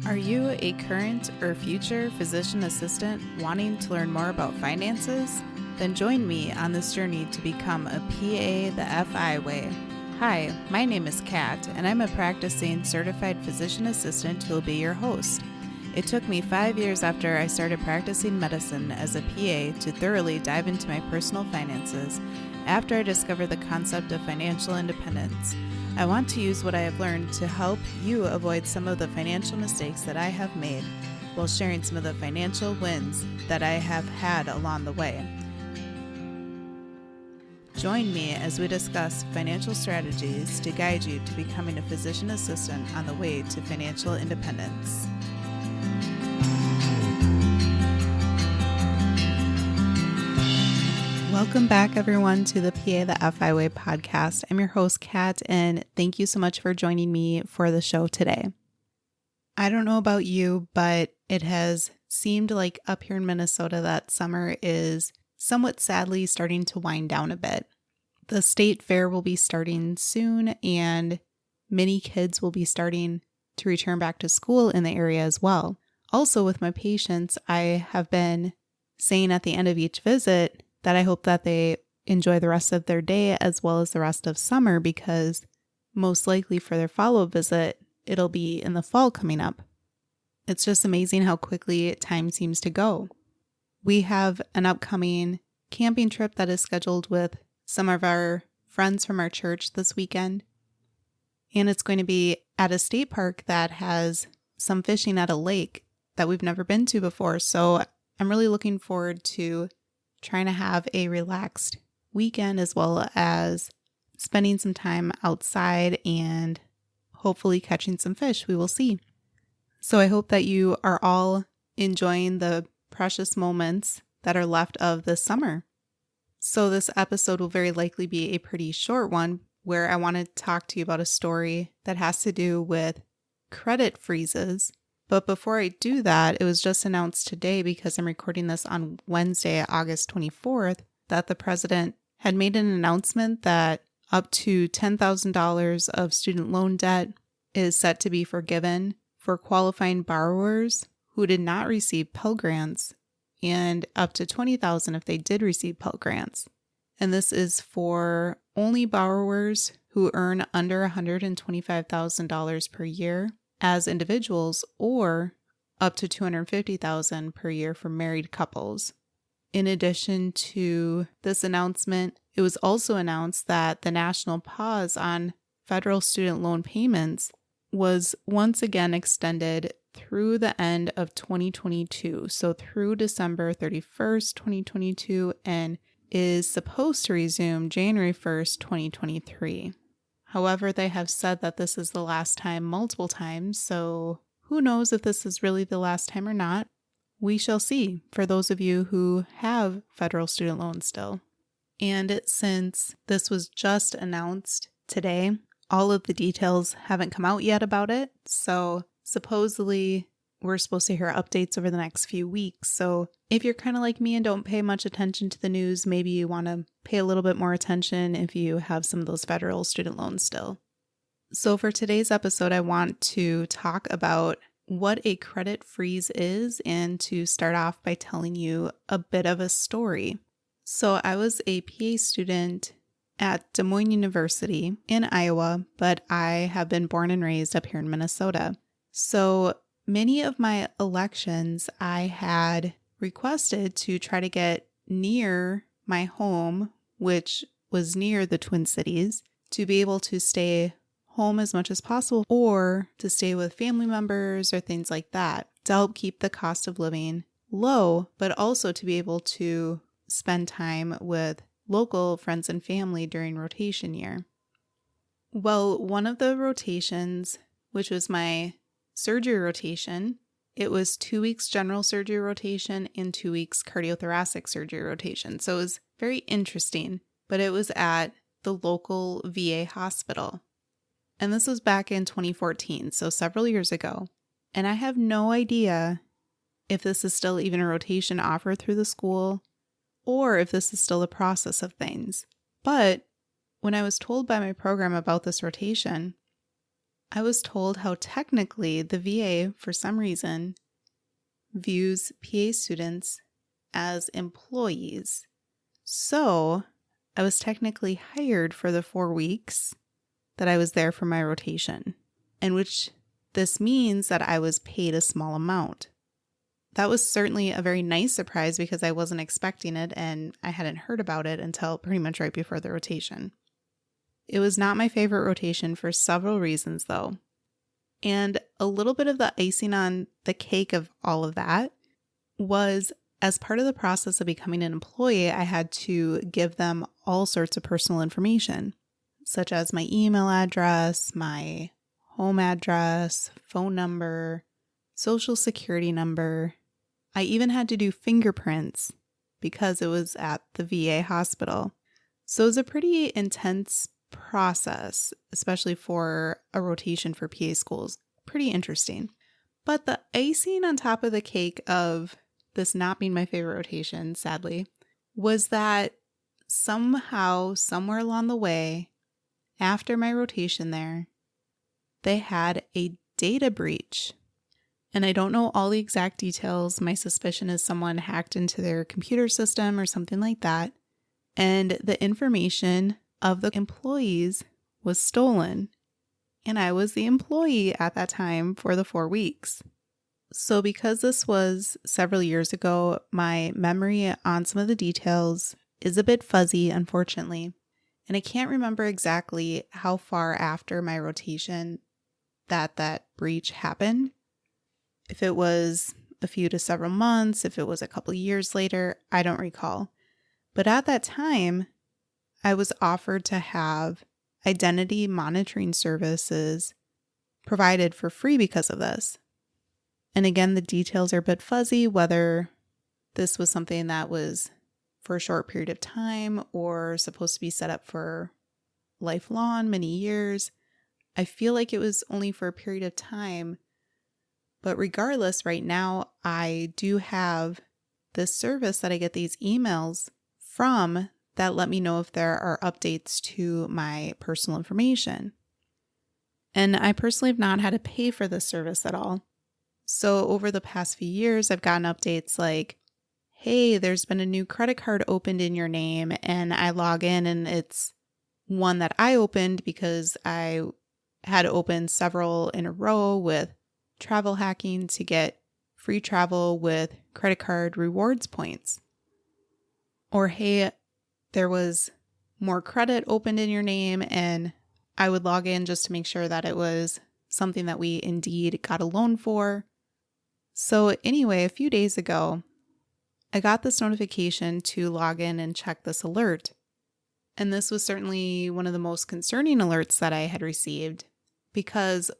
Are you a current or future physician assistant wanting to learn more about finances? Then join me on this journey to become a PA the FI way. Hi, my name is Kat, and I'm a practicing certified physician assistant who will be your host. It took me 5 years after I started practicing medicine as a PA to thoroughly dive into my personal finances after I discovered the concept of financial independence. I want to use what I have learned to help you avoid some of the financial mistakes that I have made while sharing some of the financial wins that I have had along the way. Join me as we discuss financial strategies to guide you to becoming a physician assistant on the way to financial independence. Welcome back, everyone, to the PA the FI Way podcast. I'm your host, Kat, and thank you so much for joining me for the show today. I don't know about you, but it has seemed like up here in Minnesota that summer is somewhat sadly starting to wind down a bit. The state fair will be starting soon, and many kids will be starting to return back to school in the area as well. Also, with my patients, I have been saying at the end of each visit that I hope that they enjoy the rest of their day as well as the rest of summer, because most likely for their follow-up visit, it'll be in the fall coming up. It's just amazing how quickly time seems to go. We have an upcoming camping trip that is scheduled with some of our friends from our church this weekend, and it's going to be at a state park that has some fishing at a lake that we've never been to before. So I'm really looking forward to trying to have a relaxed weekend as well as spending some time outside and hopefully catching some fish. We will see. So I hope that you are all enjoying the precious moments that are left of this summer. So this episode will very likely be a pretty short one where I want to talk to you about a story that has to do with credit freezes. But before I do that, it was just announced today, because I'm recording this on Wednesday, August 24th, that the president had made an announcement that up to $10,000 of student loan debt is set to be forgiven for qualifying borrowers who did not receive Pell Grants, and up to $20,000 if they did receive Pell Grants. And this is for only borrowers who earn under $125,000 per year as individuals, or up to $250,000 per year for married couples. In addition to this announcement, it was also announced that the national pause on federal student loan payments was once again extended through the end of 2022, so through December 31st, 2022, and is supposed to resume January 1st, 2023. However, they have said that this is the last time multiple times, so who knows if this is really the last time or not. We shall see for those of you who have federal student loans still. And since this was just announced today, all of the details haven't come out yet about it, so supposedly we're supposed to hear updates over the next few weeks. So if you're kind of like me and don't pay much attention to the news, maybe you want to pay a little bit more attention if you have some of those federal student loans still. So for today's episode, I want to talk about what a credit freeze is, and to start off by telling you a bit of a story. So I was a PA student at Des Moines University in Iowa, but I have been born and raised up here in Minnesota. So many of my elections I had requested to try to get near my home, which was near the Twin Cities, to be able to stay home as much as possible, or to stay with family members or things like that, to help keep the cost of living low, but also to be able to spend time with local friends and family during rotation year. Well, one of the rotations, which was my surgery rotation, it was 2 weeks general surgery rotation and 2 weeks cardiothoracic surgery rotation. So it was very interesting, but it was at the local VA hospital. And this was back in 2014, so several years ago. And I have no idea if this is still even a rotation offered through the school, or if this is still the process of things. But when I was told by my program about this rotation, I was told how technically the VA, for some reason, views PA students as employees. So I was technically hired for the 4 weeks that I was there for my rotation, and which this means that I was paid a small amount. That was certainly a very nice surprise because I wasn't expecting it and I hadn't heard about it until pretty much right before the rotation. It was not my favorite rotation for several reasons though. And a little bit of the icing on the cake of all of that was, as part of the process of becoming an employee, I had to give them all sorts of personal information, such as my email address, my home address, phone number, social security number. I even had to do fingerprints because it was at the VA hospital. So it was a pretty intense process, especially for a rotation for PA schools. Pretty interesting. But the icing on top of the cake of this not being my favorite rotation, sadly, was that somehow, somewhere along the way, after my rotation there, they had a data breach. And I don't know all the exact details. My suspicion is someone hacked into their computer system or something like that. And the information of the employees was stolen. And I was the employee at that time for the 4 weeks. So because this was several years ago, my memory on some of the details is a bit fuzzy, unfortunately. And I can't remember exactly how far after my rotation that breach happened. If it was a few to several months, if it was a couple years later, I don't recall. But at that time, I was offered to have identity monitoring services provided for free because of this. And again, the details are a bit fuzzy, whether this was something that was for a short period of time or supposed to be set up for lifelong, many years. I feel like it was only for a period of time. But regardless, right now, I do have this service that I get these emails from that let me know if there are updates to my personal information. And I personally have not had to pay for this service at all. So over the past few years, I've gotten updates like, hey, there's been a new credit card opened in your name, and I log in and it's one that I opened because I had opened several in a row with travel hacking to get free travel with credit card rewards points. Or, hey, there was more credit opened in your name, and I would log in just to make sure that it was something that we indeed got a loan for. So anyway, a few days ago, I got this notification to log in and check this alert. And this was certainly one of the most concerning alerts that I had received, because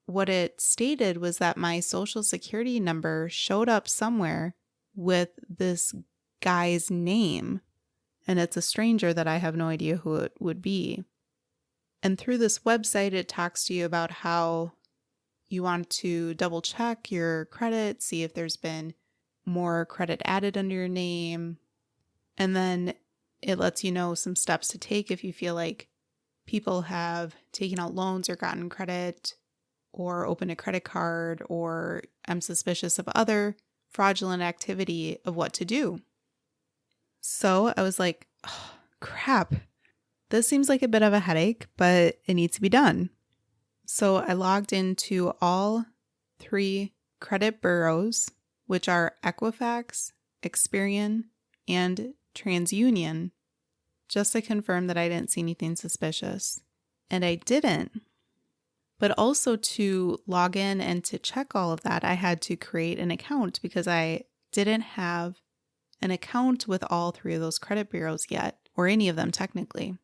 what it stated was that my social security number showed up somewhere with this guy's name, and it's a stranger that I have no idea who it would be. And through this website, it talks to you about how you want to double check your credit, see if there's been more credit added under your name, and then it lets you know some steps to take if you feel like people have taken out loans or gotten credit or opened a credit card, or I'm suspicious of other fraudulent activity, of what to do. So I was like, oh, crap, this seems like a bit of a headache, but it needs to be done. So I logged into all 3 credit bureaus, which are Equifax, Experian, and TransUnion, just to confirm that I didn't see anything suspicious. And I didn't. But also to log in and to check all of that, I had to create an account because I didn't have an account with all 3 of those credit bureaus yet, or any of them technically.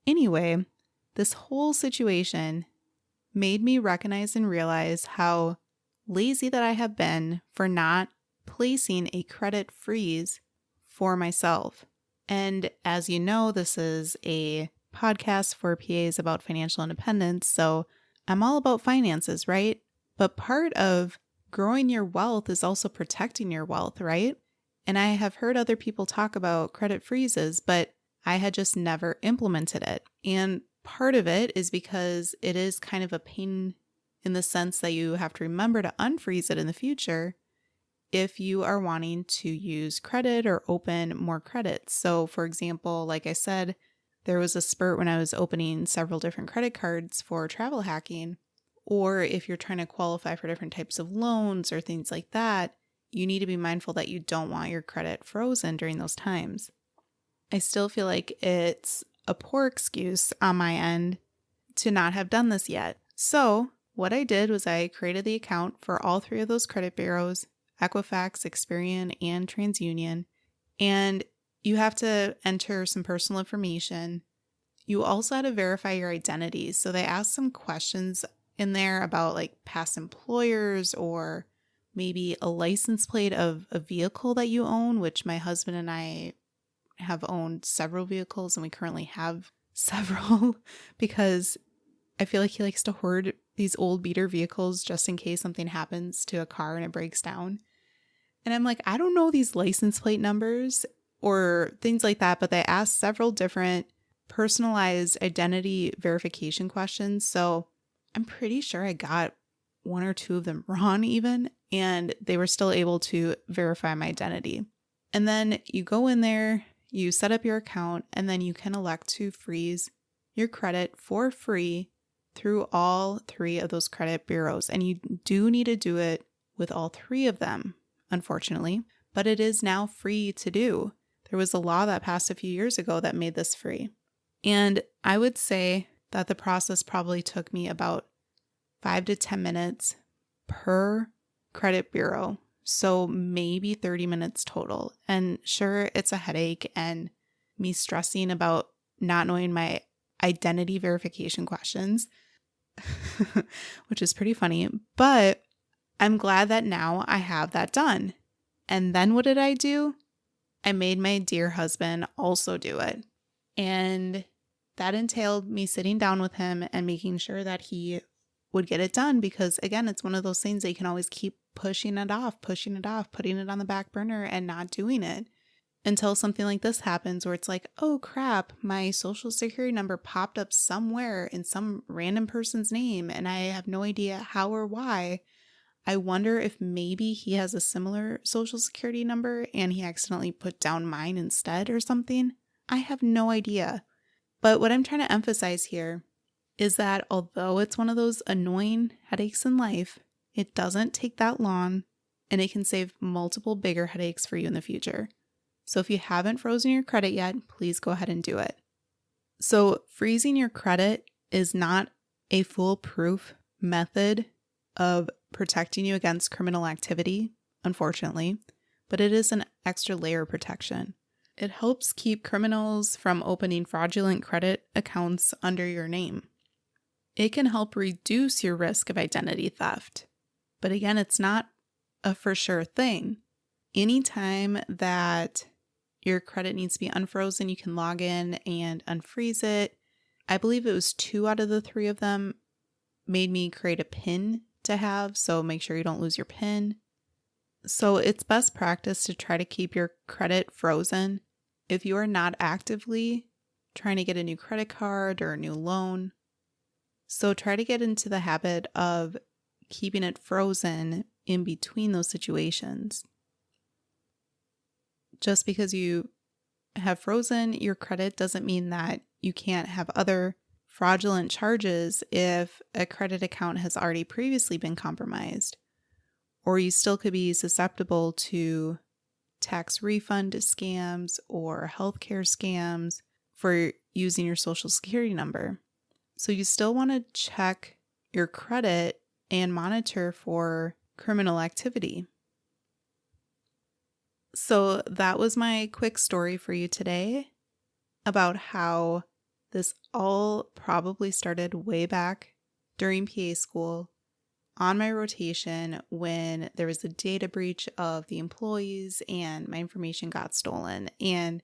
Anyway, this whole situation made me recognize and realize how lazy that I have been for not placing a credit freeze for myself. And as you know, this is a podcast for PAs about financial independence, so I'm all about finances, right? But part of growing your wealth is also protecting your wealth, right? And I have heard other people talk about credit freezes, but I had just never implemented it. And part of it is because it is kind of a pain in the sense that you have to remember to unfreeze it in the future if you are wanting to use credit or open more credits. So for example, like I said, there was a spurt when I was opening several different credit cards for travel hacking, or if you're trying to qualify for different types of loans or things like that, you need to be mindful that you don't want your credit frozen during those times. I still feel like it's a poor excuse on my end to not have done this yet. So what I did was I created the account for all three of those credit bureaus, Equifax, Experian, and TransUnion, and you have to enter some personal information. You also had to verify your identity. So they asked some questions in there about like past employers or maybe a license plate of a vehicle that you own, which my husband and I have owned several vehicles and we currently have several because I feel like he likes to hoard these old beater vehicles just in case something happens to a car and it breaks down. And I'm like, I don't know these license plate numbers or things like that, but they asked several different personalized identity verification questions. So I'm pretty sure I got one or two of them wrong even, and they were still able to verify my identity. And then you go in there, you set up your account, and then you can elect to freeze your credit for free through all three of those credit bureaus. And you do need to do it with all three of them, unfortunately, but it is now free to do. There was a law that passed a few years ago that made this free. And I would say that the process probably took me about 5 to 10 minutes per credit bureau. So maybe 30 minutes total. And sure, it's a headache and me stressing about not knowing my identity verification questions, which is pretty funny. But I'm glad that now I have that done. And then what did I do? I made my dear husband also do it. And that entailed me sitting down with him and making sure that he would get it done because, again, it's one of those things that you can always keep pushing it off, putting it on the back burner and not doing it until something like this happens where it's like, oh crap, my social security number popped up somewhere in some random person's name and I have no idea how or why. I wonder if maybe he has a similar social security number and he accidentally put down mine instead or something. I have no idea. But what I'm trying to emphasize here is that although it's one of those annoying headaches in life, it doesn't take that long and it can save multiple bigger headaches for you in the future. So if you haven't frozen your credit yet, please go ahead and do it. So freezing your credit is not a foolproof method of protecting you against criminal activity, unfortunately, but it is an extra layer of protection. It helps keep criminals from opening fraudulent credit accounts under your name. It can help reduce your risk of identity theft. But again, it's not a for sure thing. Anytime that your credit needs to be unfrozen, you can log in and unfreeze it. I believe it was 2 out of the 3 of them made me create a PIN to have, so make sure you don't lose your PIN. So it's best practice to try to keep your credit frozen if you are not actively trying to get a new credit card or a new loan. So try to get into the habit of keeping it frozen in between those situations. Just because you have frozen your credit doesn't mean that you can't have other fraudulent charges if a credit account has already previously been compromised. Or you still could be susceptible to tax refund scams or healthcare scams for using your social security number. So you still want to check your credit and monitor for criminal activity. So that was my quick story for you today about how this all probably started way back during PA school on my rotation when there was a data breach of the employees and my information got stolen. And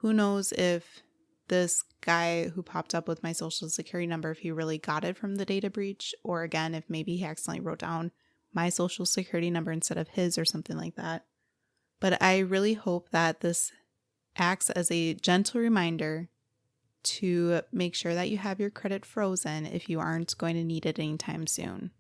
who knows if this guy who popped up with my social security number, if he really got it from the data breach, or again, if maybe he accidentally wrote down my social security number instead of his or something like that. But I really hope that this acts as a gentle reminder to make sure that you have your credit frozen if you aren't going to need it anytime soon.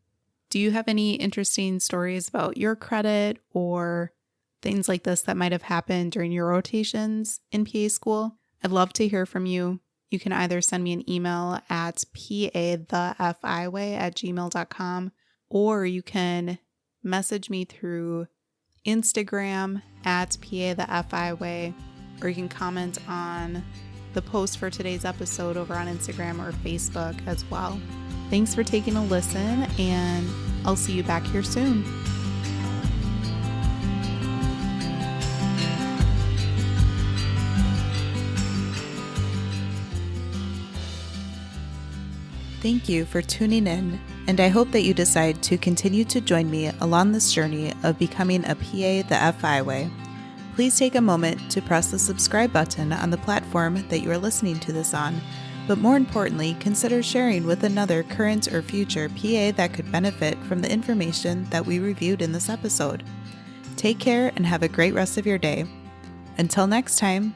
Do you have any interesting stories about your credit or things like this that might have happened during your rotations in PA school? I'd love to hear from you. You can either send me an email at pathefiway@gmail.com, or you can message me through Instagram at pathefiway, or you can comment on the post for today's episode over on Instagram or Facebook as well. Thanks for taking a listen, and I'll see you back here soon. Thank you for tuning in, and I hope that you decide to continue to join me along this journey of becoming a PA the FI way. Please take a moment to press the subscribe button on the platform that you are listening to this on, but more importantly, consider sharing with another current or future PA that could benefit from the information that we reviewed in this episode. Take care and have a great rest of your day. Until next time.